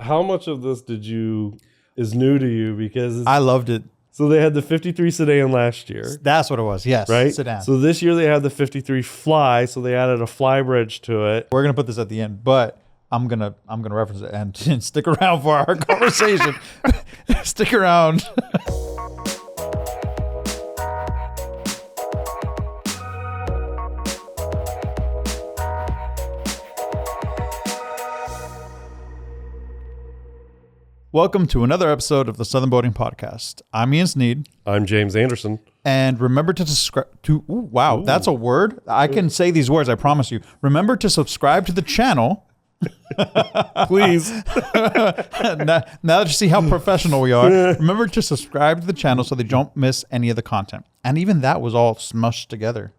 how much of this is new to you? Because I loved it. So they had the 53 sedan last year. That's what it was. Yes. Right? Sedan. So this year they had the 53 Fly, so they added a Flybridge to it. We're going to put this at the end, but I'm going to reference it and stick around for our conversation. Stick around. Welcome to another episode of the Southern Boating Podcast. I'm Ian Sneed. I'm James Anderson. And remember to subscribe to... Ooh, wow, that's a word? I can say these words, I promise you. Remember to subscribe to the channel. Please. now that you see how professional we are, remember to subscribe to the channel so that you don't miss any of the content. And even that was all smushed together.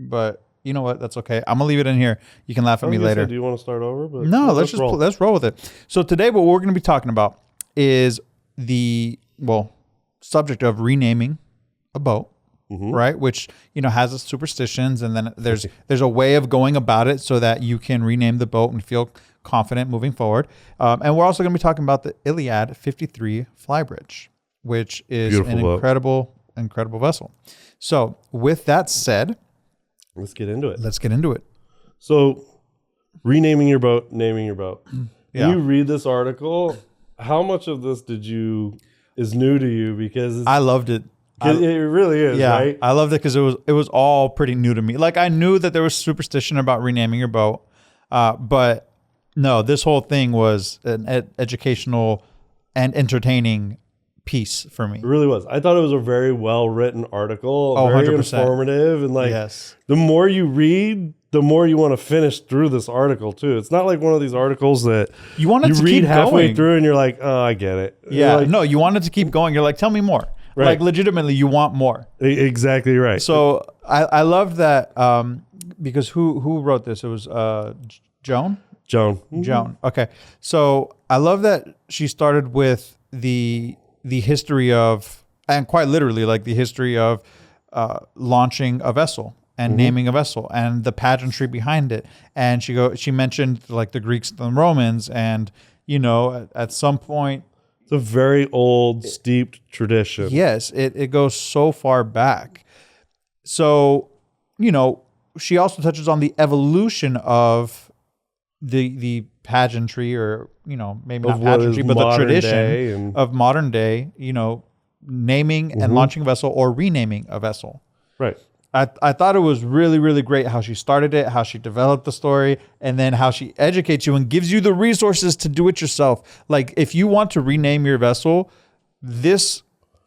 But you know what? That's okay. I'm going to leave it in here. You can laugh at me later. Do you want to start over? But no, let's roll with it. So today what we're going to be talking about is the subject of renaming a boat, right? Which has its superstitions, and then there's a way of going about it so that you can rename the boat and feel confident moving forward. And we're also going to be talking about the Iliad 53 Flybridge, which is Beautiful boat. incredible vessel. So with that said, let's get into it. So renaming your boat, naming your boat. Yeah. When you read this article, how much of this is new to you? Because I loved it. It really is, right? I loved it because it was all pretty new to me. Like, I knew that there was superstition about renaming your boat, but no, this whole thing was an educational and entertaining piece for me. It really was. I thought it was a very well written article, very 100%. informative, and yes. The more you read, the more you want to finish through this article too. It's not like one of these articles that you want to read keep halfway going through and you're like, oh, I get it. Yeah, no, you want it to keep going. You're like, tell me more. Right. Like, legitimately, you want more. Exactly right. So I loved that because who wrote this? It was Joan. Joan. Okay. So I love that she started with the history of, and quite literally, like the history of launching a vessel and naming a vessel and the pageantry behind it. And she mentioned like the Greeks and the Romans, and at some point, it's a very old, steeped tradition. Yes, it goes so far back. So, she also touches on the evolution of the pageantry, or maybe not pageantry, but the tradition of modern day, naming and launching a vessel or renaming a vessel. Right. I thought it was really, really great how she started it, how she developed the story, and then how she educates you and gives you the resources to do it yourself. Like, if you want to rename your vessel, this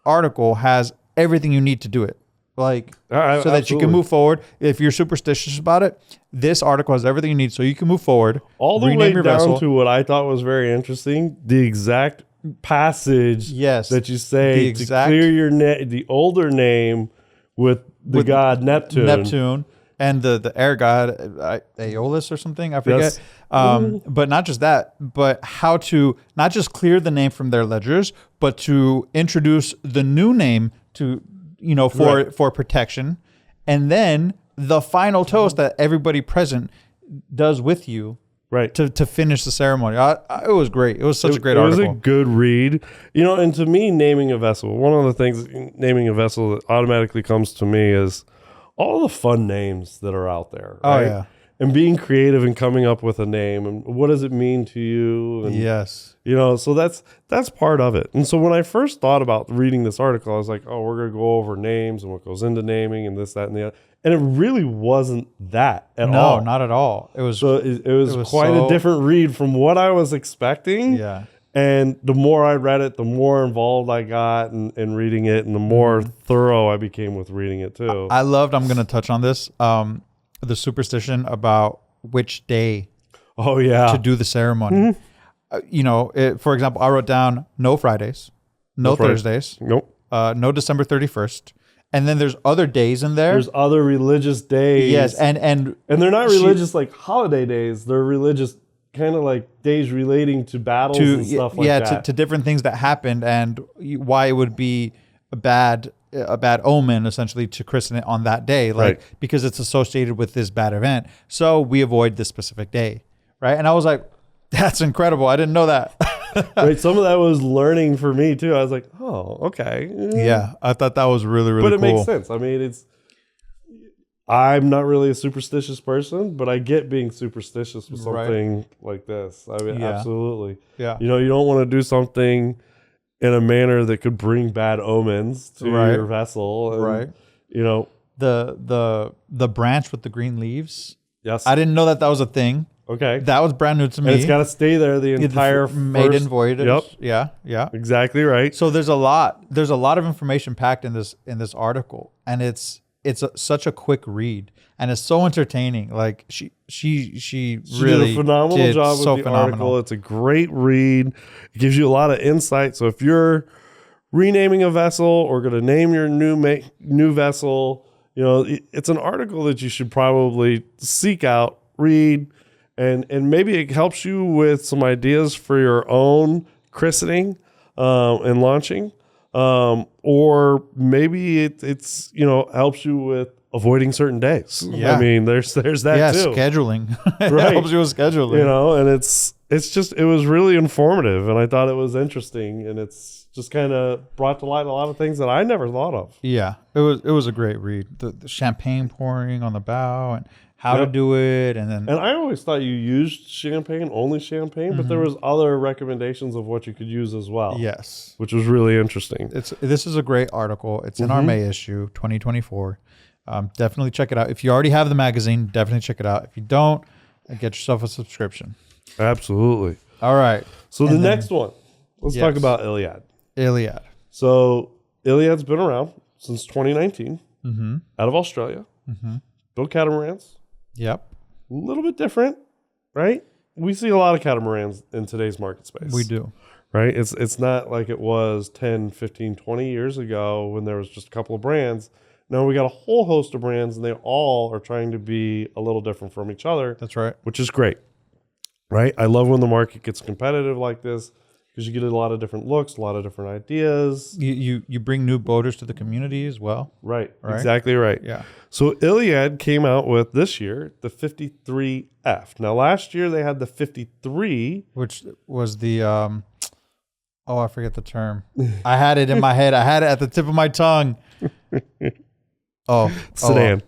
article has everything you need to do it. Like, so that you can move forward. If you're superstitious about it, this article has everything you need so you can move forward. All the way down to what I thought was very interesting, the exact passage that you say to clear the older name with god Neptune. And the air god Aeolus or something, I forget. Yes. But not just that, but how to not just clear the name from their ledgers, but to introduce the new name to for protection, and then the final toast that everybody present does with you, right, to finish the ceremony. It was great. It was such a great article. It was a good read. And to me, naming a vessel, one of the things naming a vessel that automatically comes to me is all the fun names that are out there. Right? Oh yeah. And being creative and coming up with a name, and what does it mean to you? And, yes. So that's part of it. And so when I first thought about reading this article, I was like, oh, we're going to go over names and what goes into naming and this, that, and the other. And it really wasn't that at all. No, not at all. It was quite a different read from what I was expecting. Yeah. And the more I read it, the more involved I got in reading it, and the more thorough I became with reading it too. I'm going to touch on this. The superstition about which day to do the ceremony. For example, I wrote down no Fridays, no Thursdays, nope, no December 31st. And then there's other days in there. There's other religious days. Yes, and they're not religious like holiday days. They're religious kind of like days relating to battles and stuff like that. Yeah, to different things that happened, and why it would be a bad omen, essentially, to christen it on that day, because it's associated with this bad event. So we avoid this specific day, right? And I was like, that's incredible. I didn't know that. Right. Some of that was learning for me too. I was like, oh, okay. Yeah. I thought that was really, really cool. But it makes sense. I mean, I'm not really a superstitious person, but I get being superstitious with something like this. I mean, absolutely. Yeah. You don't want to do something in a manner that could bring bad omens to your vessel. And, the branch with the green leaves. Yes. I didn't know that was a thing. Okay. That was brand new to me. And it's got to stay there the entire maiden voyage. Yep. Yeah. Yeah. Exactly right. So there's a lot of information packed in this article, and it's such a quick read, and it's so entertaining. Like she really did a phenomenal job with the article. It's a great read. It gives you a lot of insight. So if you're renaming a vessel or going to name your new vessel, it's an article that you should probably seek out, read, and maybe it helps you with some ideas for your own christening and launching. Or maybe it's helps you with avoiding certain days. Yeah. I mean, there's that too. Scheduling. It helps you with scheduling. And it was really informative, and I thought it was interesting, and it's just kind of brought to light a lot of things that I never thought of. Yeah, it was a great read. The champagne pouring on the bow and how to do it, and I always thought you used only champagne, but there was other recommendations of what you could use as well. Yes, which was really interesting. This is a great article. It's in our May issue, 2024. Definitely check it out. If you already have the magazine, definitely check it out. If you don't, get yourself a subscription. Absolutely. All right. So the next one, let's talk about Iliad. Iliad. So Iliad's been around since 2019, out of Australia. Built catamarans. Yep. A little bit different, right? We see a lot of catamarans in today's market space. We do. Right? It's not like it was 10, 15, 20 years ago when there was just a couple of brands. Now we got a whole host of brands, and they all are trying to be a little different from each other. That's right. Which is great. Right? I love when the market gets competitive like this, because you get a lot of different looks, a lot of different ideas. You bring new boaters to the community as well. Right. Exactly right. Yeah. So Iliad came out with this year the 53F. Now last year they had the 53, which was the I forget the term. I had it in my head. I had it at the tip of my tongue. Sedan.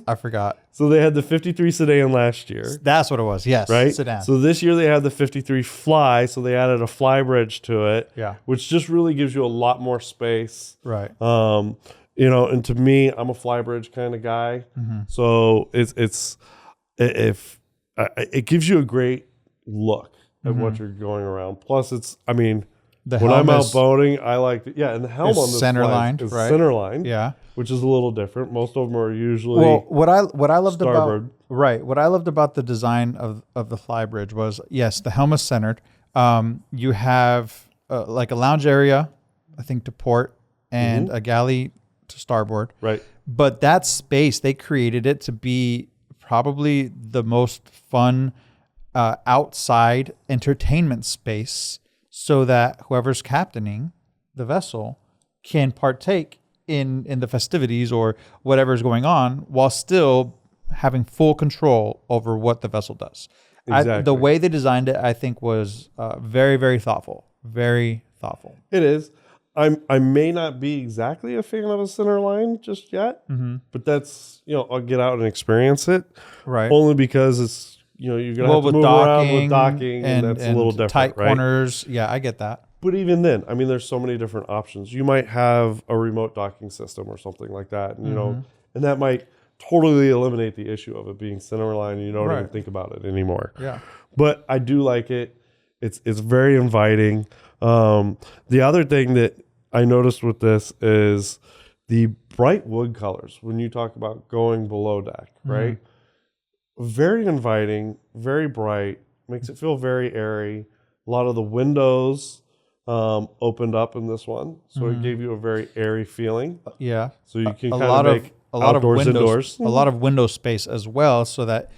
I forgot. So they had the 53 sedan last year. That's what it was. Yes. Right? Sedan. So this year they have the 53 Fly. So they added a Flybridge to it. Yeah. Which just really gives you a lot more space. Right. And to me, I'm a Flybridge kind of guy. So it gives you a great look at what you're going around. Plus when I'm out boating, I like and the helm on this center line is center line. Yeah. Which is a little different. Most of them are usually what I loved starboard. What I loved about the design of the Flybridge was, yes, the helm is centered. You have like a lounge area, I think, to port, and a galley to starboard. Right. But that space, they created it to be probably the most fun outside entertainment space, so that whoever's captaining the vessel can partake in the festivities or whatever's going on, while still having full control over what the vessel does. Exactly. The way they designed it, I think, was very, very thoughtful. Very thoughtful. It is. I may not be exactly a fan of a center line just yet, but that's, I'll get out and experience it. Right. Only because it's, you're going to have to move around with docking, and that's a little different, tight right? corners. Yeah, I get that. But even then, there's so many different options. You might have a remote docking system or something like that, and that might totally eliminate the issue of it being center line, and you don't even think about it anymore. Yeah. But I do like it. It's very inviting. The other thing that I noticed with this is the bright wood colors. When you talk about going below deck, right? Very inviting, very bright, makes it feel very airy. A lot of the windows opened up in this one, so it gave you a very airy feeling. Yeah. So you can kind of make outdoors indoors. A lot of window space as well, so that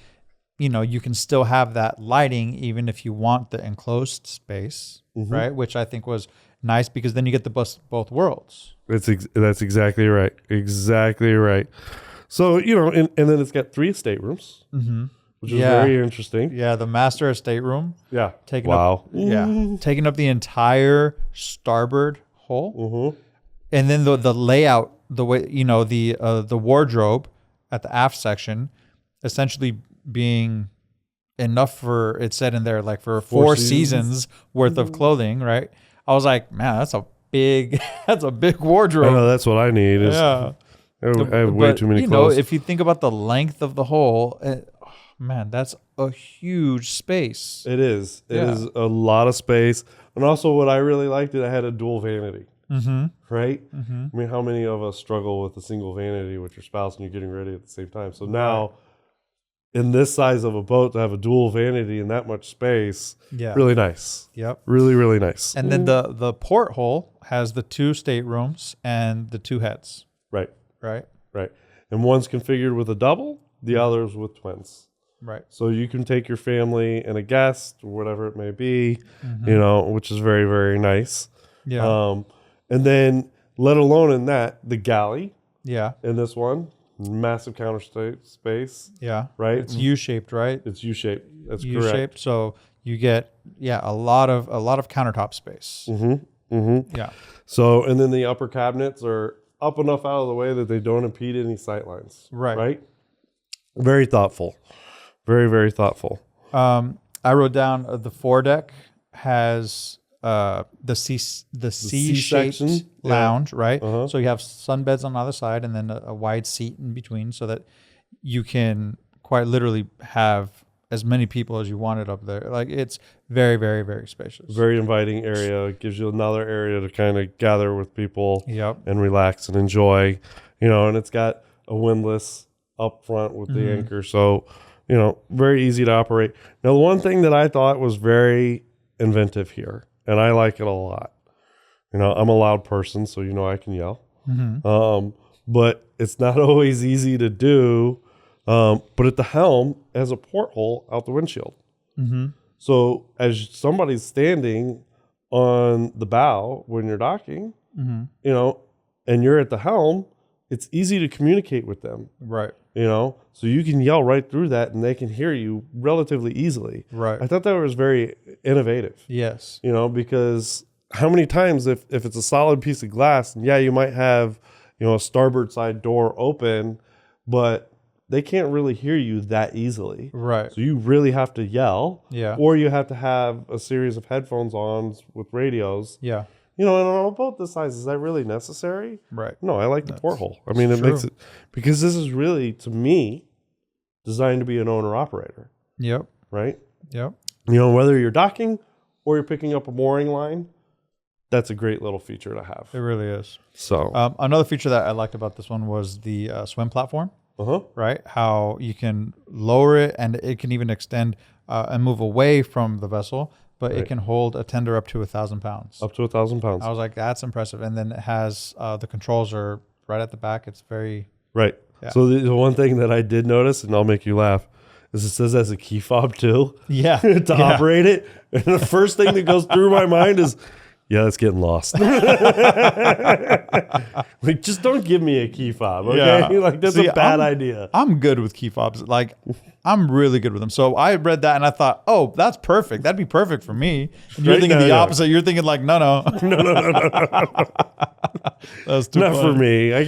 you can still have that lighting even if you want the enclosed space, right? Which I think was nice, because then you get the both worlds. That's exactly right. Exactly right. So, and then it's got 3 staterooms, which is very interesting. Yeah, the master stateroom. Yeah. Taking up the entire starboard hull. And then the layout, the way, the wardrobe at the aft section, essentially being enough for, it said in there, like for four seasons worth of clothing, right? I was like, man, that's a big wardrobe. I know, that's what I need. I have way too many clothes. If you think about the length of the hull, man, that's a huge space. It is. It is a lot of space. And also what I really liked, it had a dual vanity. Right? I mean, how many of us struggle with a single vanity with your spouse and you're getting ready at the same time? So now, in this size of a boat, to have a dual vanity in that much space, really nice. Yep. Really, really nice. And then the porthole has the 2 staterooms and the 2 heads. Right. Right. Right. And one's configured with a double, the other's with twins. Right. So you can take your family and a guest or whatever it may be, which is very, very nice. Yeah. And then, let alone in that, the galley. Yeah. In this one, massive counter space. Yeah. Right. It's U-shaped, right? It's U-shaped. That's U-shaped. correct. So you get a lot of countertop space. Yeah. So, and then the upper cabinets are up enough out of the way that they don't impede any sight lines. Right. Right. Very thoughtful. Very, very thoughtful. I wrote down the foredeck has the C-shaped lounge, right? So you have sunbeds on the other side and then a wide seat in between so that you can quite literally have as many people as you wanted up there. Like, it's very, very, very spacious. Very inviting area. It gives you another area to kind of gather with people and relax and enjoy, and it's got a windlass up front with the anchor. So, very easy to operate. Now, the one thing that I thought was very inventive here, and I like it a lot. I'm a loud person, so I can yell. But it's not always easy to do. But at the helm, it has a porthole out the windshield. So as somebody's standing on the bow when you're docking, and you're at the helm, it's easy to communicate with them. Right. So you can yell right through that and they can hear you relatively easily. Right. I thought that was very innovative. Yes. Because how many times if it's a solid piece of glass, and you might have, a starboard side door open, but they can't really hear you that easily. Right. So you really have to yell. Yeah. Or you have to have a series of headphones on with radios. Yeah. And on a boat this size, is that really necessary? Right. No, I like the porthole. I mean, it makes it, because this is really, to me, designed to be an owner-operator. Yep. Right? Yep. Whether you're docking or you're picking up a mooring line, that's a great little feature to have. It really is. So another feature that I liked about this one was the swim platform. Right? How you can lower it and it can even extend and move away from the vessel. But it can hold a tender up to 1,000 pounds. Up to 1,000 pounds. I was like, that's impressive. And then it has the controls are right at the back. It's very right. Yeah. So the one thing that I did notice, and I'll make you laugh, is it says as a key fob too. Yeah. To operate it. And the first thing that goes through my mind is, that's getting lost. Like, just don't give me a key fob, okay? Yeah. Like, that's a bad idea. I'm good with key fobs. Like, I'm really good with them. So I read that and I thought, oh, that's perfect. That'd be perfect for me. And you're thinking the opposite. You're thinking like, no. That's too not funny. For me. I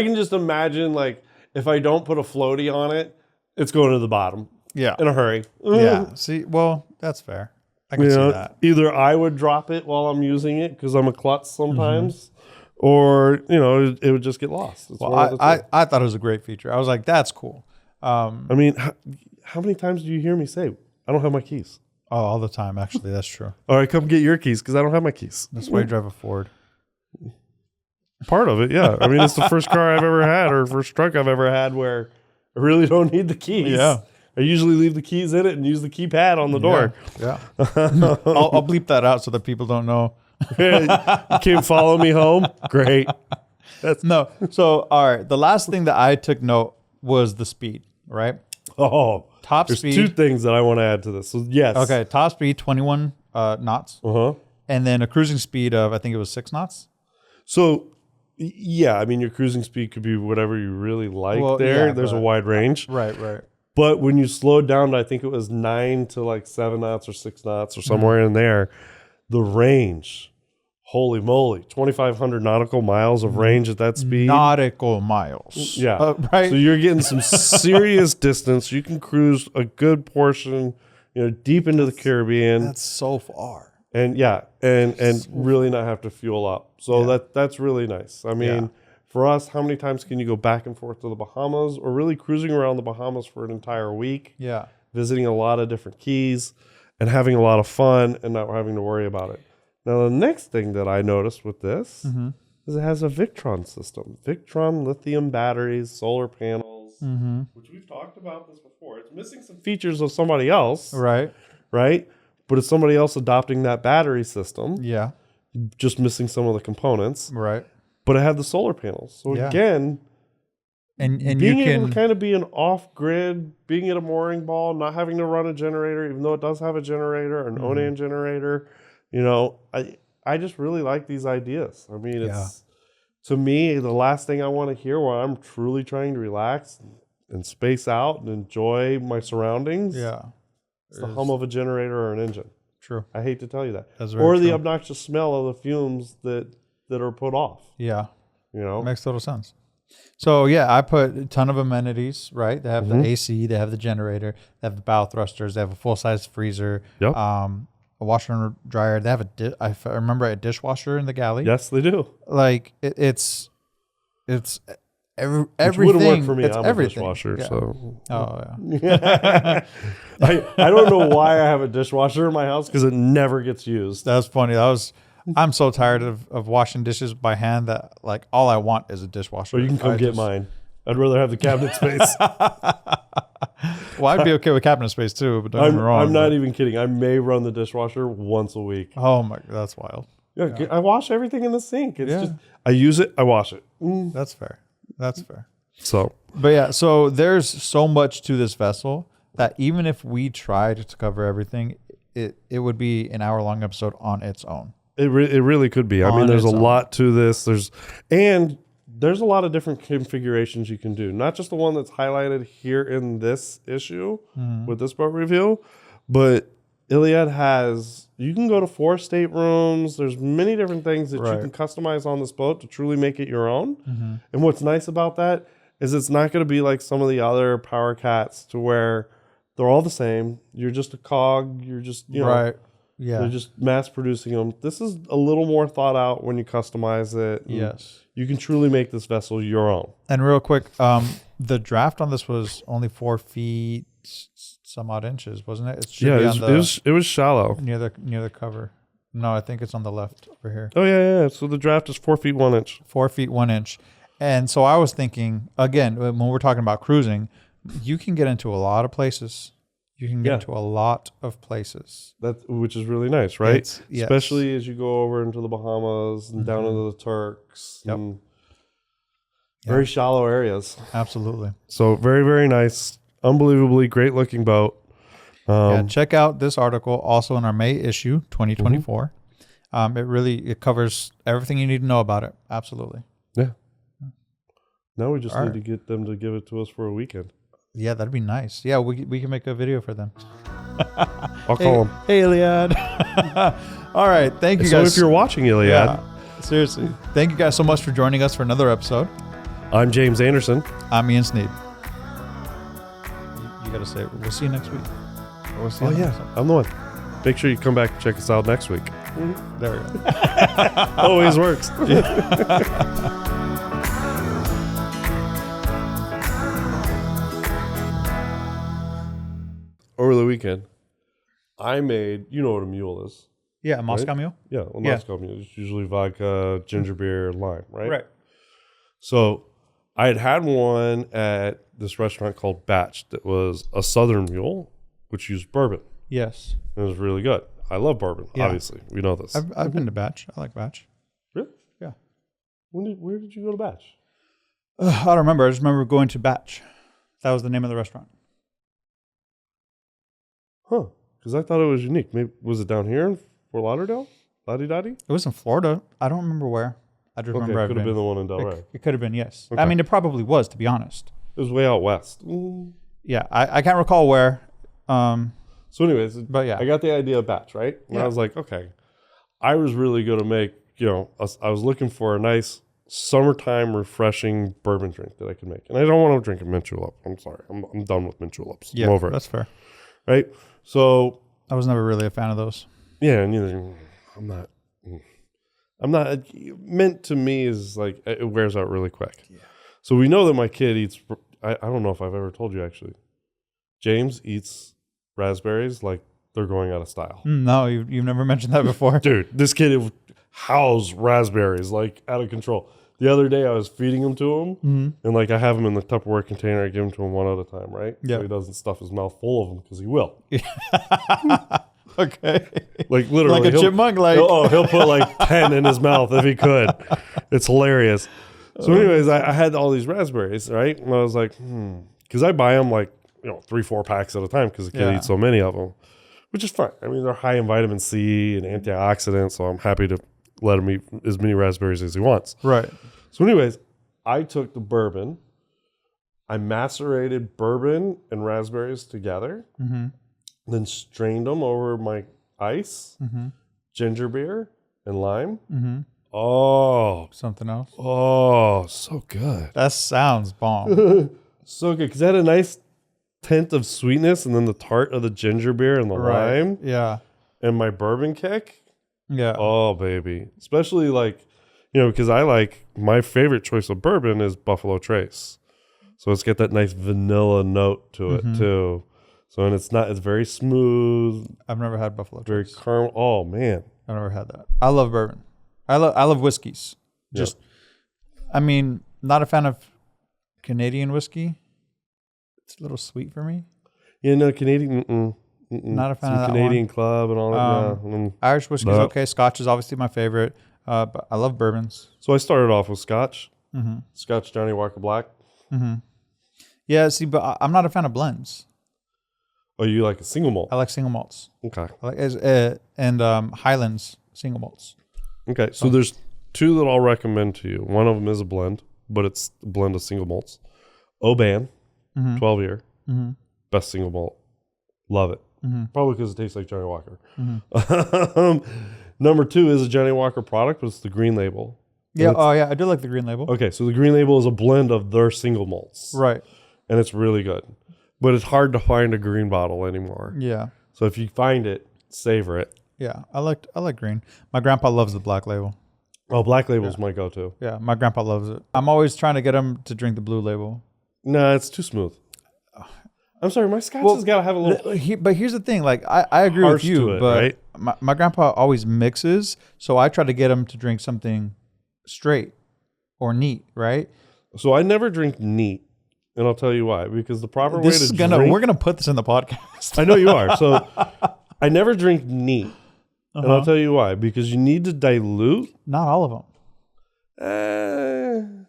can just imagine, like, if I don't put a floaty on it, it's going to the bottom. Yeah. In a hurry. Yeah. See, well, that's fair. I can see that. Either I would drop it while I'm using it because I'm a klutz sometimes, or it would just get lost. Well, I thought it was a great feature. I was like, that's cool. I mean, how many times do you hear me say, I don't have my keys? Oh, all the time. Actually, that's true. All right, come get your keys because I don't have my keys. That's why you drive a Ford. Part of it, yeah. I mean, it's the first car I've ever had or first truck I've ever had where I really don't need the keys. Yeah. I usually leave the keys in it and use the keypad on the door. Yeah. I'll bleep that out so that people don't know. You can't follow me home? Great. No. So, all right. The last thing that I took note was the speed, right? Oh, top there's speed. Two things that I want to add to this. So, yes. Okay. Top speed, 21 knots. And then a cruising speed of, I think it was 6 knots. So, yeah, I mean, your cruising speed could be whatever you really like there. There's a wide range. Right. But when you slowed down, I think it was 9 to like 7 knots or 6 knots or somewhere in there, the range, holy moly, 2,500 nautical miles of range at that speed. Nautical miles. Yeah. Right. So you're getting some serious distance. You can cruise a good portion, deep into the Caribbean. That's so far. And and really not have to fuel up. So that's really nice. I mean, for us, how many times can you go back and forth to the Bahamas, or really cruising around the Bahamas for an entire week? Yeah. Visiting a lot of different keys and having a lot of fun and not having to worry about it. Now, the next thing that I noticed with this is it has a Victron system. Victron lithium batteries, solar panels, which we've talked about this before. It's missing some features of somebody else. Right. But it's somebody else adopting that battery system. Yeah. Just missing some of the components. Right. But it had the solar panels. So again, and being you able can to kind of be an off-grid, being at a mooring ball, not having to run a generator, even though it does have a generator, an Onan generator, I just really like these ideas. I mean, it's to me the last thing I want to hear while I'm truly trying to relax and space out and enjoy my surroundings. Yeah. It's the hum of a generator or an engine. True. I hate to tell you that. That's very or true. the obnoxious smell of the fumes that are put off. Yeah. Makes total sense. So I put a ton of amenities, right? They have the AC, they have the generator, they have the bow thrusters, they have a full-size freezer, a washer and dryer. They have I remember a dishwasher in the galley. Yes, they do. Like it's everything. Which wouldn't work for me. It's I'm everything. a dishwasher, so. Oh yeah. I don't know why I have a dishwasher in my house because it never gets used. That's funny. I'm so tired of washing dishes by hand that like all I want is a dishwasher. Well, you can come get mine. I'd rather have the cabinet space. Well, I'd be okay with cabinet space too, but don't get me wrong. I'm not even kidding. I may run the dishwasher once a week. Oh my, that's wild. Yeah. I wash everything in the sink. It's just I use it, I wash it. That's fair. That's fair. So, but so there's so much to this vessel that even if we tried to cover everything, it would be an hour-long episode on its own. It really could be. I mean, there's a lot to this. There's a lot of different configurations you can do. Not just the one that's highlighted here in this issue with this boat review, but Iliad you can go to 4 staterooms. There's many different things that you can customize on this boat to truly make it your own. And what's nice about that is it's not going to be like some of the other Power Cats to where they're all the same. You're just a cog. You're just, right. Yeah. They're just mass producing them. This is a little more thought out when you customize it. Yes. You can truly make this vessel your own. And real quick, the draft on this was only 4 feet some odd inches, wasn't it? It was shallow near the cover. No, I think it's on the left over here. Oh yeah. So the draft is 4 feet 1 inch. 4 feet 1 inch. And so I was thinking, again, when we're talking about cruising, you can get into a lot of places. You can get into a lot of places. Which is really nice, right? Especially as you go over into the Bahamas and down into the Turks. Yep. And very shallow areas. Absolutely. So very, very nice. Unbelievably great looking boat. Check out this article also in our May issue 2024. It covers everything you need to know about it. Absolutely. Yeah. Now we just need to get them to give it to us for a weekend. Yeah, that'd be nice. Yeah, we can make a video for them. I'll call them. Hey, Iliad. All right. Thank you guys. So if you're watching Iliad. Seriously. Thank you guys so much for joining us for another episode. I'm James Anderson. I'm Ian Sneed. You got to say, we'll see you next week. I'm the one. Make sure you come back and check us out next week. There we go. Always works. Over the weekend, I made, you know what a mule is. Yeah, a Moscow mule? Yeah, a Moscow mule. It's usually vodka, ginger beer, lime, right? Right. So I had one at this restaurant called Batch that was a Southern mule, which used bourbon. Yes. It was really good. I love bourbon, obviously. We know this. I've been to Batch. I like Batch. Really? Yeah. Where did you go to Batch? I don't remember. I just remember going to Batch. That was the name of the restaurant. Huh. Because I thought it was unique. Maybe was it down here in Fort Lauderdale? Lottie-dottie? It was in Florida. I don't remember where. I just remember. It could have been the one in Delray. It could have been, yes. Okay. I mean, it probably was, to be honest. It was way out west. Yeah, I can't recall where. So anyways, but yeah, I got the idea of batch, right? And I was like, okay, I was really going to make, I was looking for a nice summertime refreshing bourbon drink that I could make. And I don't want to drink a mint julep. I'm sorry. I'm done with mint juleps. Yeah, I'm over it. That's fair. Right? So I was never really a fan of those. Yeah, and I'm not, mint to me is like, it wears out really quick. Yeah. So we know that my kid eats, I don't know if I've ever told you actually, James eats raspberries like they're going out of style. No, you've never mentioned that before. Dude, this kid howls raspberries like out of control. The other day I was feeding them to him, and like I have them in the Tupperware container. I give them to him one at a time, right? Yeah. So he doesn't stuff his mouth full of them because he will. Okay. Like literally. Like a chipmunk? He'll put like 10 in his mouth if he could. It's hilarious. So anyways, I had all these raspberries, right? And I was like, because I buy them like, 3-4 packs at a time because the kid eats so many of them, which is fine. I mean, they're high in vitamin C and antioxidants, so I'm happy to let him eat as many raspberries as he wants. Right. So anyways, I took the bourbon, I macerated bourbon and raspberries together, then strained them over my ice, ginger beer, and lime. Oh. Something else? Oh, so good. That sounds bomb. So good, because it had a nice tint of sweetness and then the tart of the ginger beer and the lime. Yeah. And my bourbon kick. Yeah. Oh, baby. Especially like, because my favorite choice of bourbon is Buffalo Trace. So it's got that nice vanilla note to it too. So, and it's very smooth. I've never had Buffalo Trace. Very caramel. Oh, man. I've never had that. I love bourbon. I love whiskeys. I mean, not a fan of Canadian whiskey. It's a little sweet for me. Yeah, Canadian. Not a fan of that Canadian one. Club and all that. Irish whiskey is okay. Scotch is obviously my favorite. But I love bourbons. So I started off with Scotch. Scotch Johnny Walker Black. Yeah, see, but I'm not a fan of blends. Oh, you like a single malt? I like single malts. Okay. I like and Highlands single malts. Okay, so there's two that I'll recommend to you. One of them is a blend, but it's a blend of single malts. Oban, 12-year, best single malt. Love it. Probably because it tastes like Johnny Walker. Number 2 is a Johnny Walker product, but it's the Green Label. Yeah, I do like the Green Label. Okay, so the Green Label is a blend of their single malts. Right. And it's really good. But it's hard to find a green bottle anymore. Yeah. So if you find it, savor it. Yeah, I like green. My grandpa loves the Black Label. Oh, Black Label's my go-to. Yeah, my grandpa loves it. I'm always trying to get him to drink the Blue Label. No, it's too smooth. I'm sorry, my Scotch has got to have a little... But here's the thing, like, I agree with you, but right? my grandpa always mixes, so I try to get him to drink something straight or neat, right? So I never drink neat, and I'll tell you why. Because the proper way to drink... We're going to put this in the podcast. I know you are. So I never drink neat, and I'll tell you why. Because you need to dilute... Not all of them.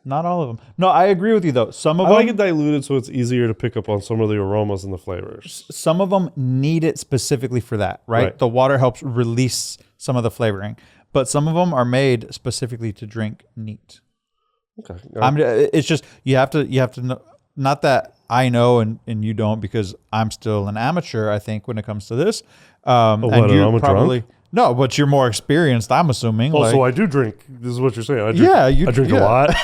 Not all of them. No, I agree with you though. Some of them, I like it diluted so it's easier to pick up on some of the aromas and the flavors. Some of them need it specifically for that, right? The water helps release some of the flavoring, but some of them are made specifically to drink neat. Okay. It's just you have to know. Not that I know and you don't, because I'm still an amateur, I think, when it comes to this. And you probably drunk? No, but you're more experienced, I'm assuming. Oh, so I do drink. This is what you're saying. I drink a lot.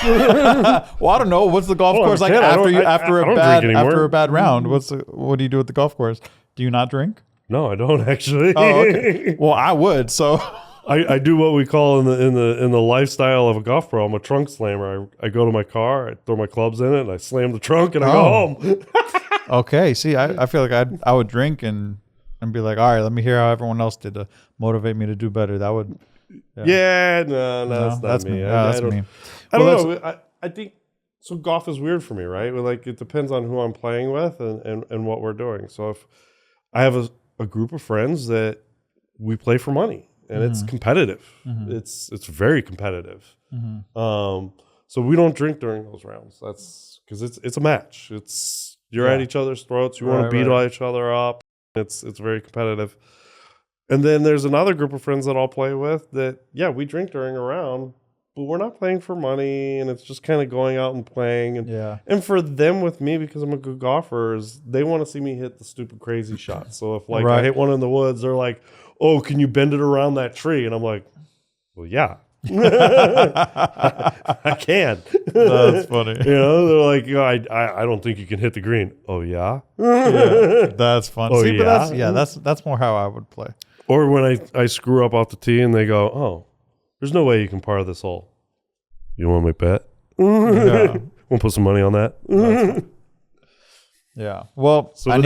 Well, I don't know. What's the golf course like after a bad round? What do you do at the golf course? Do you not drink? No, I don't actually. Oh, okay. Well, I would. So I do what we call in the lifestyle of a golf pro. I'm a trunk slammer. I go to my car, I throw my clubs in it, and I slam the trunk, and I go home. Okay. See, I feel like I would drink and be like, all right, let me hear how everyone else did to motivate me to do better. That would. Yeah, no, that's not me. That's me. I don't know. I think so. Golf is weird for me, right? Like it depends on who I'm playing with and what we're doing. So if I have a group of friends that we play for money and it's competitive, it's very competitive. So we don't drink during those rounds. That's because it's a match. You're at each other's throats. You want to beat each other up. It's very competitive. And then there's another group of friends that I'll play with that, we drink during a round, but we're not playing for money, and it's just kind of going out and playing. And for them with me, because I'm a good golfer, is they want to see me hit the stupid crazy shots. So if I hit one in the woods, they're like, "Oh, can you bend it around that tree?" And I'm like, "Well, yeah." I can. That's funny. They're like, I don't think you can hit the green. Oh yeah, that's fun. Oh, See, but that's more how I would play. Or when I screw up off the tee and they go, "Oh, there's no way you can par this hole. You want to make bet? Want to put some money on that?" Yeah. Well, so I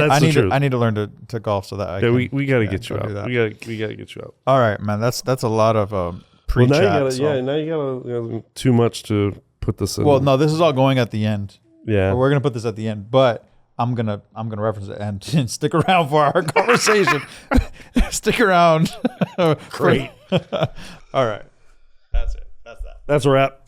need to learn to golf so that I can. We got to get you out. We got to get you out. All right, man. That's a lot of pre-chat. Now you gotta too much to put this in. Well, no, this is all going at the end. Yeah. We're gonna put this at the end, but I'm gonna reference it and stick around for our conversation. Stick around. Great. All right. That's it. That's that. That's a wrap.